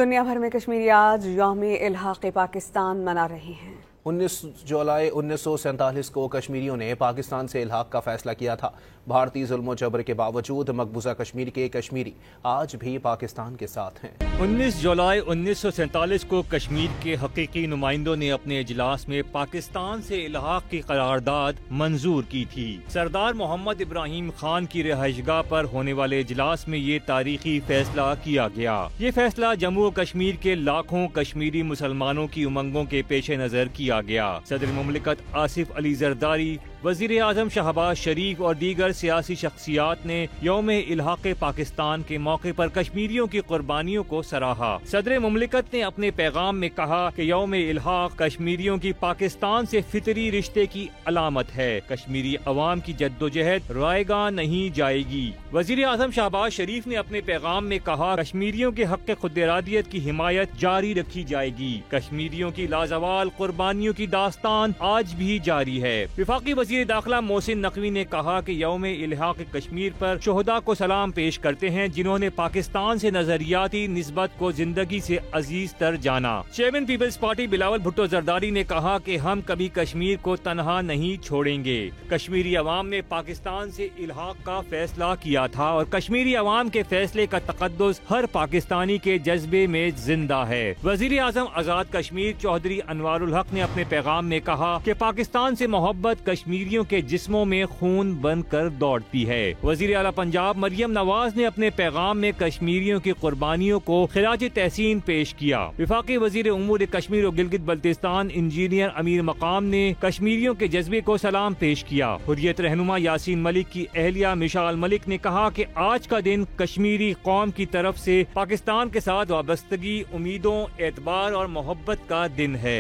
دنیا بھر میں کشمیری آج یوم الحاق پاکستان منا رہے ہیں۔ 19 جولائی 1947 کو کشمیریوں نے پاکستان سے الحاق کا فیصلہ کیا تھا۔ بھارتی ظلم و جبر کے باوجود مقبوضہ کشمیر کے کشمیری آج بھی پاکستان کے ساتھ ہیں۔ 19 جولائی 1947 کو کشمیر کے حقیقی نمائندوں نے اپنے اجلاس میں پاکستان سے الحاق کی قرارداد منظور کی تھی۔ سردار محمد ابراہیم خان کی رہائش گاہ پر ہونے والے اجلاس میں یہ تاریخی فیصلہ کیا گیا۔ یہ فیصلہ جموں و کشمیر کے لاکھوں کشمیری مسلمانوں کی امنگوں کے پیش نظر کیا گیا۔ صدر مملکت آصف علی زرداری، وزیر اعظم شہباز شریف اور دیگر سیاسی شخصیات نے یوم الحاق پاکستان کے موقع پر کشمیریوں کی قربانیوں کو سراہا۔ صدر مملکت نے اپنے پیغام میں کہا کہ یوم الحاق کشمیریوں کی پاکستان سے فطری رشتے کی علامت ہے۔ کشمیری عوام کی جدوجہد رائے گاں نہیں جائے گی۔ وزیر اعظم شہباز شریف نے اپنے پیغام میں کہا کشمیریوں کے حق خود ارادیت کی حمایت جاری رکھی جائے گی۔ کشمیریوں کی لازوال قربانیوں کی داستان آج بھی جاری ہے۔ وفاقی وزیر داخلہ محسن نقوی نے کہا کہ یوم الحاق کشمیر پر شہداء کو سلام پیش کرتے ہیں جنہوں نے پاکستان سے نظریاتی نسبت کو زندگی سے عزیز تر جانا۔ Chairman Peoples Party Bilawal Bhutto Zardari نے کہا کہ ہم کبھی کشمیر کو تنہا نہیں چھوڑیں گے۔ کشمیری عوام نے پاکستان سے الحاق کا فیصلہ کیا تھا اور کشمیری عوام کے فیصلے کا تقدس ہر پاکستانی کے جذبے میں زندہ ہے۔ وزیر اعظم آزاد کشمیر چودھری انوار الحق نے اپنے پیغام میں کہا کہ پاکستان سے محبت کشمیریوں کے جسموں میں خون بن کر دوڑتی ہے۔ وزیر اعلیٰ پنجاب مریم نواز نے اپنے پیغام میں کشمیریوں کی قربانیوں کو خراج تحسین پیش کیا۔ وفاقی وزیر امور کشمیر و گلگت بلتستان انجینئر امیر مقام نے کشمیریوں کے جذبے کو سلام پیش کیا۔ حریت رہنما یاسین ملک کی اہلیہ مشال ملک نے کہا کہ آج کا دن کشمیری قوم کی طرف سے پاکستان کے ساتھ وابستگی، امیدوں، اعتبار اور محبت کا دن ہے۔